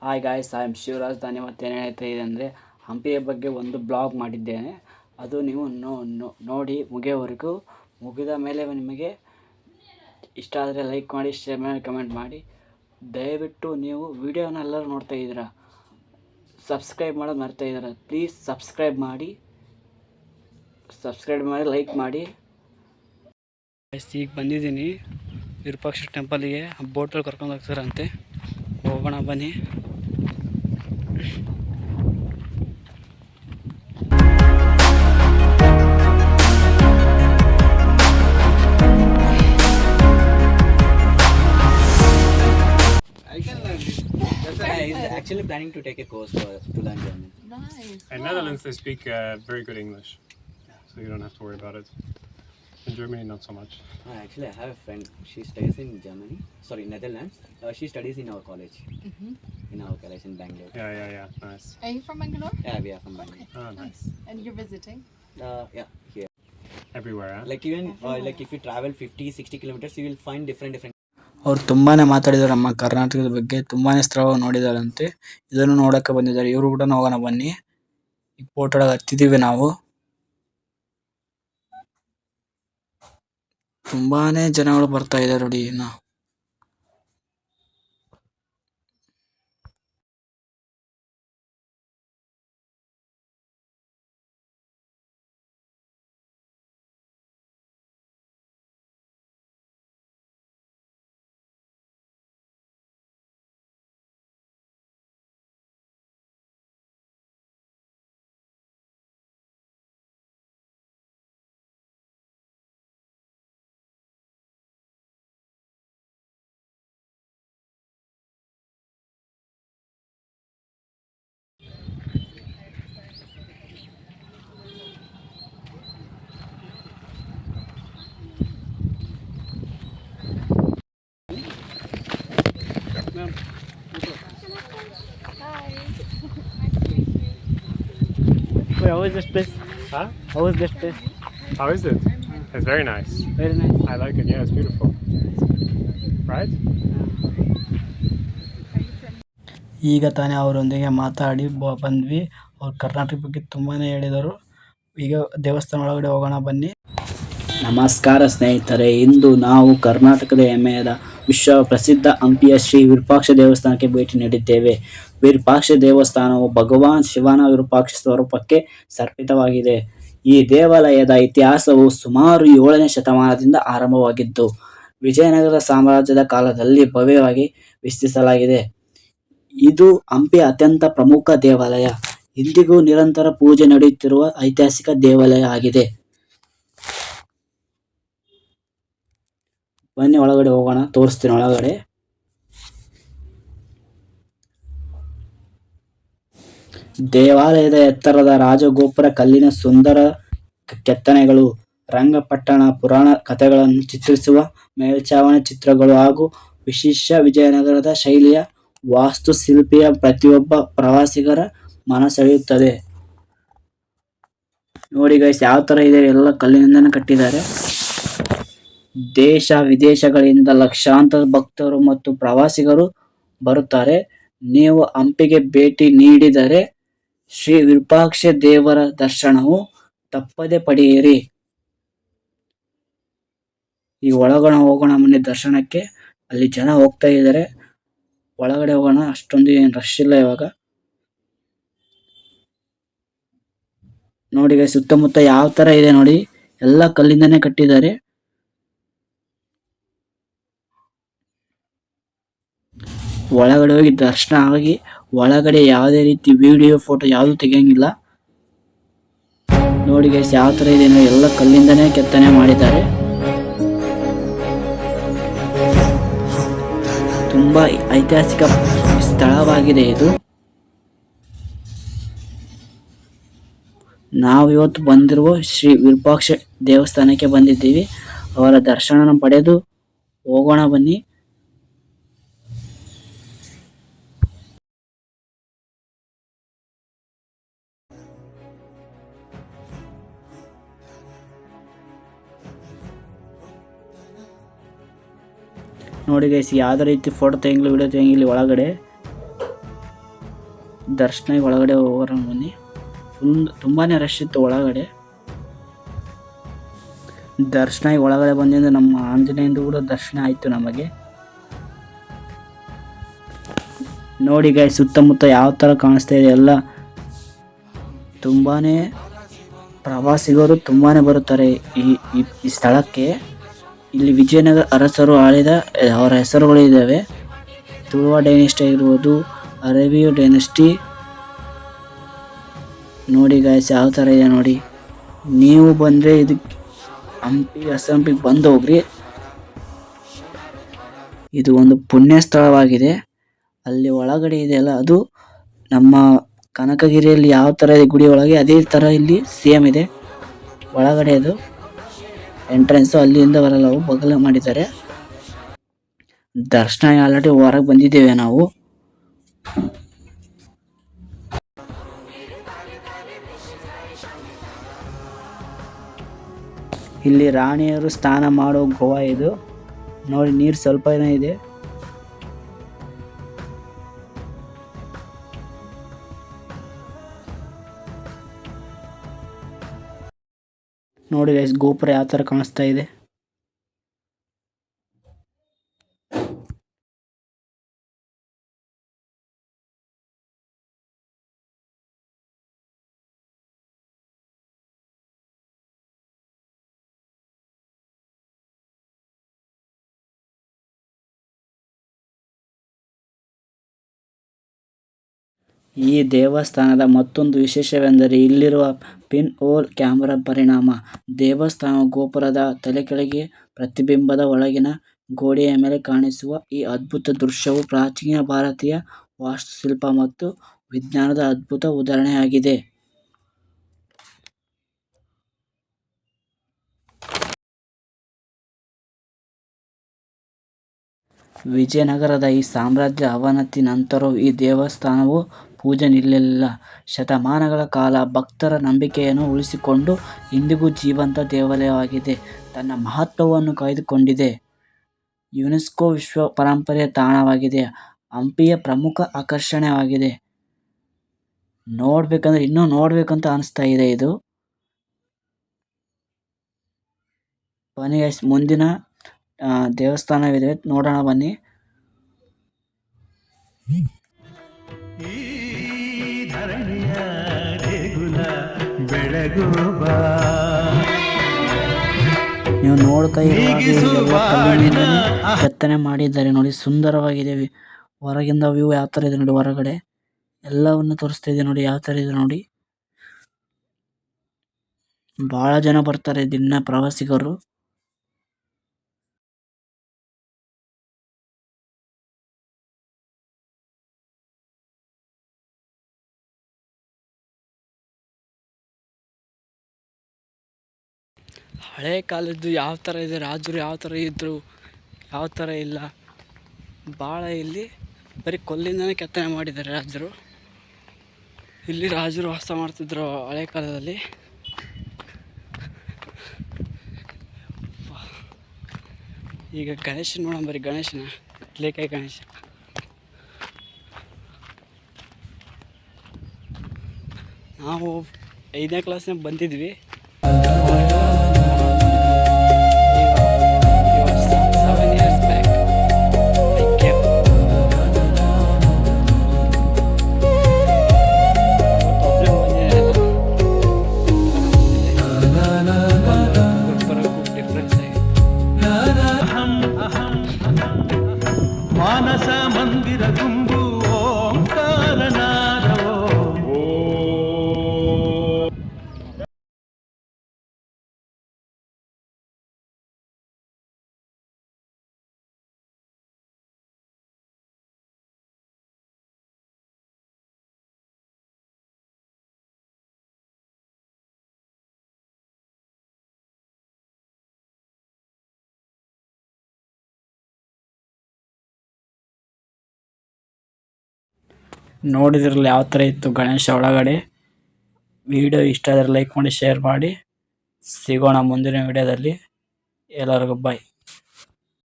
Hi guys, I am Shivraj. ನಾನು ಇವತ್ತೇನು ಹೇಳ್ತಾ ಇದೆ ಅಂದರೆ ಹಂಪಿಯ ಬಗ್ಗೆ ಒಂದು ಬ್ಲಾಗ್ ಮಾಡಿದ್ದೇನೆ. ಅದು ನೀವು ನೋಡಿ ಮುಗಿಯೋವರೆಗೂ. ಮುಗಿದ ಮೇಲೆ ನಿಮಗೆ ಇಷ್ಟ ಆದರೆ ಲೈಕ್ ಮಾಡಿ, ಶೇರ್ ಮಾಡಿ, ಕಮೆಂಟ್ ಮಾಡಿ. ದಯವಿಟ್ಟು ನೀವು ವಿಡಿಯೋನೆಲ್ಲರೂ ನೋಡ್ತಾ ಇದ್ದೀರಾ, ಸಬ್ಸ್ಕ್ರೈಬ್ ಮಾಡೋದು ಮರ್ತಾ ಇದ್ದೀರಾ. ಪ್ಲೀಸ್ ಸಬ್ಸ್ಕ್ರೈಬ್ ಮಾಡಿ, ಲೈಕ್ ಮಾಡಿ. ಈಗ ಬಂದಿದ್ದೀನಿ ವಿರೂಪಾಕ್ಷ ಟೆಂಪಲ್ಗೆ. ಬೋಟಲ್ಲಿ ಕರ್ಕೊಂಡು ಹೋಗ್ತಾರಂತೆ, ಹೋಗೋಣ ಬನ್ನಿ. He's actually planning to take a course to learn German. Nice. In Netherlands, they speak very good English, so you don't have to worry about it. In Germany, not so much. Actually, I have a friend. She studies in Germany. Sorry, Netherlands. She studies in our college. In our college in Bangalore. Yeah. Nice. Are you from Bangalore? Yeah, we are from Bangalore. Oh, nice. And you're visiting? Yeah, here. Everywhere, huh? Like even like if you travel 50-60 kilometers, you will find different. ಅವ್ರು ತುಂಬಾನೇ ಮಾತಾಡಿದ್ದಾರೆ ನಮ್ಮ ಕರ್ನಾಟಕದ ಬಗ್ಗೆ. ತುಂಬಾನೇ ಸ್ಥಳಗಳು ನೋಡಿದಾರಂತೆ. ಇದನ್ನು ನೋಡಕ್ಕೆ ಬಂದಿದ್ದಾರೆ. ಇವರು ಕೂಡ ಹೋಗೋಣ ಬನ್ನಿ. ಈ ಫೋಟೋ ಹತ್ತಿದೀವಿ ನಾವು. ತುಂಬಾನೇ ಜನಗಳು ಬರ್ತಾ ಇದ್ದಾರೆ ನೋಡಿ. ಇನ್ನು how is this place? Huh? How is this place? How is it? It's very nice. Very nice. I like it. Yeah, it's beautiful. Right? ಈಗ ತಾನೇ ಅವರೊಂದಿಗೆ ಮಾತಾಡಿ ಬಂದ್ವಿ. ಅವ್ರು ಕರ್ನಾಟಕ ಬಗ್ಗೆ ತುಂಬಾನೇ ಹೇಳಿದರು. ಈಗ ದೇವಸ್ಥಾನ ಒಳಗಡೆ ಹೋಗೋಣ ಬನ್ನಿ. ನಮಸ್ಕಾರ ಸ್ನೇಹಿತರೆ, ಇಂದು ನಾವು ಕರ್ನಾಟಕದ ಹೆಮ್ಮೆಯಾದ ವಿಶ್ವ ಪ್ರಸಿದ್ಧ ಹಂಪಿಯ ಶ್ರೀ ವಿರೂಪಾಕ್ಷ ದೇವಸ್ಥಾನಕ್ಕೆ ಭೇಟಿ ನೀಡಿದ್ದೇವೆ. ವಿರೂಪಾಕ್ಷ ದೇವಸ್ಥಾನವು ಭಗವಾನ್ ಶಿವನ ವಿರೂಪಾಕ್ಷ ಸ್ವರೂಪಕ್ಕೆ ಸಮರ್ಪಿತವಾಗಿದೆ. ಈ ದೇವಾಲಯದ ಇತಿಹಾಸವು ಸುಮಾರು 7ನೇ ಶತಮಾನದಿಂದ ಆರಂಭವಾಗಿದ್ದು ವಿಜಯನಗರ ಸಾಮ್ರಾಜ್ಯದ ಕಾಲದಲ್ಲಿ ಭವ್ಯವಾಗಿ ವಿಸ್ತರಿಸಲಾಗಿದೆ. ಇದು ಹಂಪಿಯ ಅತ್ಯಂತ ಪ್ರಮುಖ ದೇವಾಲಯ. ಇಂದಿಗೂ ನಿರಂತರ ಪೂಜೆ ನಡೆಯುತ್ತಿರುವ ಐತಿಹಾಸಿಕ ದೇವಾಲಯ ಆಗಿದೆ. ಬನ್ನಿ ಒಳಗಡೆ ಹೋಗೋಣ, ತೋರಿಸ್ತೀನಿ ಒಳಗಡೆ. ದೇವಾಲಯದ ಎತ್ತರದ ರಾಜಗೋಪುರ, ಕಲ್ಲಿನ ಸುಂದರ ಕೆತ್ತನೆಗಳು, ರಂಗಪಟ್ಟಣ, ಪುರಾಣ ಕಥೆಗಳನ್ನು ಚಿತ್ರಿಸುವ ಮೇಲ್ಛಾವಣಿ ಚಿತ್ರಗಳು ಹಾಗೂ ವಿಶಿಷ್ಟ ವಿಜಯನಗರದ ಶೈಲಿಯ ವಾಸ್ತುಶಿಲ್ಪಿಯ ಪ್ರತಿಯೊಬ್ಬ ಪ್ರವಾಸಿಗರ ಮನಸೆಳೆಯುತ್ತದೆ. ನೋಡಿ ಗೈಸ್, ಯಾವ ತರ ಇದೆ. ಎಲ್ಲ ಕಲ್ಲಿನಿಂದನೇ ಕಟ್ಟಿದ್ದಾರೆ. ದೇಶ ವಿದೇಶಗಳಿಂದ ಲಕ್ಷಾಂತರ ಭಕ್ತರು ಮತ್ತು ಪ್ರವಾಸಿಗರು ಬರುತ್ತಾರೆ. ನೀವು ಹಂಪಿಗೆ ಭೇಟಿ ನೀಡಿದರೆ ಶ್ರೀ ವಿರೂಪಾಕ್ಷ ದೇವರ ದರ್ಶನವು ತಪ್ಪದೆ ಪಡೆಯಿರಿ. ಈ ಒಳಗಡೆ ಹೋಗೋಣ ಬನ್ನಿ ದರ್ಶನಕ್ಕೆ. ಅಲ್ಲಿ ಜನ ಹೋಗ್ತಾ ಇದ್ದಾರೆ. ಒಳಗಡೆ ಹೋಗೋಣ. ಅಷ್ಟೊಂದು ಏನು ರಶ್ ಇಲ್ಲ ಇವಾಗ. ನೋಡಿ ಗೈಸ್, ಸುತ್ತಮುತ್ತ ಯಾವ ತರ ಇದೆ ನೋಡಿ. ಎಲ್ಲ ಕಲ್ಲಿಂದನೇ ಕಟ್ಟಿದ್ದಾರೆ. ಒಳಗಡೆ ಹೋಗಿ ದರ್ಶನ ಆಗಿ ಒಳಗಡೆ ಯಾವುದೇ ರೀತಿ ವಿಡಿಯೋ ಫೋಟೋ ಯಾವುದು ತೆಗಿಯಂಗಿಲ್ಲ. ನೋಡಿ ಗೈಸ್, ಯಾವ ತರ ಇದೆ. ಎಲ್ಲ ಕಲ್ಲಿಂದನೇ ಕೆತ್ತನೆ ಮಾಡಿದ್ದಾರೆ. ತುಂಬಾ ಐತಿಹಾಸಿಕ ಸ್ಥಳವಾಗಿದೆ ಇದು. ನಾವು ಇವತ್ತು ಬಂದಿರುವ ಶ್ರೀ ವಿರೂಪಾಕ್ಷ ದೇವಸ್ಥಾನಕ್ಕೆ ಬಂದಿದ್ದೀವಿ. ಅವರ ದರ್ಶನ ಪಡೆದು ಹೋಗೋಣ ಬನ್ನಿ. ನೋಡಿ ಗೈಸ್, ಯಾವುದೇ ರೀತಿ ಫೋಟೋ ತೆಗಿಲಿ ವಿಡಿಯೋ ತೆಗಿಲಿ ಒಳಗಡೆ ದರ್ಶನ ಒಳಗಡೆ ಹೋಗೋಣ ಬನ್ನಿ. ತುಂಬಾ ರಶ್ ಇತ್ತು ಒಳಗಡೆ. ದರ್ಶನ ಒಳಗಡೆ ಬಂದಿಂದ ನಮ್ಮ ಆಂಜನೇಯಂದು ಕೂಡ ದರ್ಶನ ಆಯಿತು ನಮಗೆ. ನೋಡಿ ಗಾಯ್ಸ್, ಸುತ್ತಮುತ್ತ ಯಾವ ಥರ ಕಾಣಿಸ್ತಾ ಇದೆ ಎಲ್ಲ. ತುಂಬಾ ಪ್ರವಾಸಿಗರು ತುಂಬಾ ಬರುತ್ತಾರೆ ಈ ಸ್ಥಳಕ್ಕೆ. ಇಲ್ಲಿ ವಿಜಯನಗರ ಅರಸರು ಆಳಿದ ಅವರ ಹೆಸರುಗಳು ಇದ್ದಾವೆ. ತುಳುವ ಡೈನೆಸ್ಟಿ ಆಗಿರ್ಬೋದು, ಅರೇಬಿಯೋ ಡೈನೆಸ್ಟಿ. ನೋಡಿ ಗಾಯ್ಸ್ ಯಾವ ಥರ ಇದೆ ನೋಡಿ. ನೀವು ಬಂದರೆ ಇದಕ್ಕೆ ಹಂಪಿಗೆ ಬಂದು ಹೋಗ್ರಿ. ಇದು ಒಂದು ಪುಣ್ಯ ಸ್ಥಳವಾಗಿದೆ. ಅಲ್ಲಿ ಒಳಗಡೆ ಇದೆಯಲ್ಲ, ಅದು ನಮ್ಮ ಕನಕಗಿರಿಯಲ್ಲಿ ಯಾವ ಥರ ಇದೆ ಗುಡಿ ಒಳಗೆ, ಅದೇ ಥರ ಇಲ್ಲಿ ಸೇಮ್ ಇದೆ ಒಳಗಡೆ. ಅದು ಎಂಟ್ರೆನ್ಸು ಅಲ್ಲಿಂದ ಬರಲ್ಲ, ಬಗಲ ಮಾಡಿದ್ದಾರೆ. ದರ್ಶನ ಆಲ್ರೆಡಿ ಹೊರಗೆ ಬಂದಿದ್ದೇವೆ ನಾವು. ಇಲ್ಲಿ ರಾಣಿಯರು ಸ್ನಾನ ಮಾಡೋ ಗೋವಾ ಇದು. ನೋಡಿ ನೀರು ಸ್ವಲ್ಪ ಇದೆ. ನೋಡಿ ಗೈಸ್, ಗೋಪುರ ಯಾವ ಥರ ಕಾಣಿಸ್ತಾ ಇದೆ. ಈ ದೇವಸ್ಥಾನದ ಮತ್ತೊಂದು ವಿಶೇಷವೆಂದರೆ ಇಲ್ಲಿರುವ ಪಿನ್ ಹೋಲ್ ಕ್ಯಾಮೆರಾ ಪರಿಣಾಮ. ದೇವಸ್ಥಾನವು ಗೋಪುರದ ತಲೆಕೆಳಗೆ ಪ್ರತಿಬಿಂಬದ ಒಳಗಿನ ಗೋಡೆಯ ಮೇಲೆ ಕಾಣಿಸುವ ಈ ಅದ್ಭುತ ದೃಶ್ಯವು ಪ್ರಾಚೀನ ಭಾರತೀಯ ವಾಸ್ತುಶಿಲ್ಪ ಮತ್ತು ವಿಜ್ಞಾನದ ಅದ್ಭುತ ಉದಾಹರಣೆಯಾಗಿದೆ. ವಿಜಯನಗರದ ಈ ಸಾಮ್ರಾಜ್ಯ ಅವನತಿ ನಂತರವೂ ಈ ದೇವಸ್ಥಾನವು ಪೂಜೆ ನಿಲ್ಲಲಿಲ್ಲ. ಶತಮಾನಗಳ ಕಾಲ ಭಕ್ತರ ನಂಬಿಕೆಯನ್ನು ಉಳಿಸಿಕೊಂಡು ಇಂದಿಗೂ ಜೀವಂತ ದೇವಾಲಯವಾಗಿದೆ. ತನ್ನ ಮಹತ್ವವನ್ನು ಕಾಯ್ದುಕೊಂಡಿದೆ. ಯುನೆಸ್ಕೋ ವಿಶ್ವ ಪರಂಪರೆಯ ತಾಣವಾಗಿದೆ. ಹಂಪಿಯ ಪ್ರಮುಖ ಆಕರ್ಷಣೆಯಾಗಿದೆ. ಇನ್ನೂ ನೋಡ್ಬೇಕಂತ ಅನಿಸ್ತಾ ಇದೆ ಇದು. ಬನ್ನಿ ಗೈಸ್, ಮುಂದಿನ ದೇವಸ್ಥಾನವಿದೆ, ನೋಡೋಣ ಬನ್ನಿ. ನೀವು ನೋಡ್ತಾ ಇರುವಾಗ ಕೆತ್ತನೆ ಮಾಡಿದ್ದಾರೆ ನೋಡಿ, ಸುಂದರವಾಗಿದೆ. ಹೊರಗಿಂದ ವ್ಯೂ ಯಾವ ಥರ ಇದೆ ನೋಡಿ, ಹೊರಗಡೆ ಎಲ್ಲವನ್ನು ತೋರಿಸ್ತಾ ಇದೆ ನೋಡಿ, ಯಾವ ಥರ ಇದೆ ನೋಡಿ. ಬಹಳ ಜನ ಬರ್ತಾರೆ ದಿನ ಪ್ರವಾಸಿಗರು. ಹಳೆ ಕಾಲದ್ದು ಯಾವ ಥರ ಇದೆ, ರಾಜರು ಯಾವ ಥರ ಇದ್ದರು, ಯಾವ ಥರ ಇಲ್ಲ, ಭಾಳ ಇಲ್ಲಿ ಬರೀ ಕಲ್ಲಿಂದನೇ ಕೆತ್ತನೆ ಮಾಡಿದ್ದಾರೆ ರಾಜರು. ಇಲ್ಲಿ ರಾಜರು ವಾಸ ಮಾಡ್ತಿದ್ರು ಹಳೆ ಕಾಲದಲ್ಲಿ. ಈಗ ಗಣೇಶನ ನೋಡೋಣ ಬರೀ, ಗಣೇಶನ ಕಡ್ಲೆಕಾಯಿ ಗಣೇಶ. ನಾವು 5ನೇ ಕ್ಲಾಸ್ನಾಗ ಬಂದಿದ್ವಿ. ಮಾನಸ ಮಂದಿರ ಗುಂಬು ಓಂಕಾರನಾದವೋ. ನೋಡಿದ್ರಲ್ಲ ಯಾವ ಥರ ಇತ್ತು ಗಣೇಶ ಒಳಗಡೆ. ವಿಡಿಯೋ ಇಷ್ಟ ಆದರೆ ಲೈಕ್ ಮಾಡಿ, ಶೇರ್ ಮಾಡಿ. ಸಿಗೋಣ ಮುಂದಿನ ವಿಡಿಯೋದಲ್ಲಿ. ಎಲ್ಲರಿಗೂ ಬಾಯ್.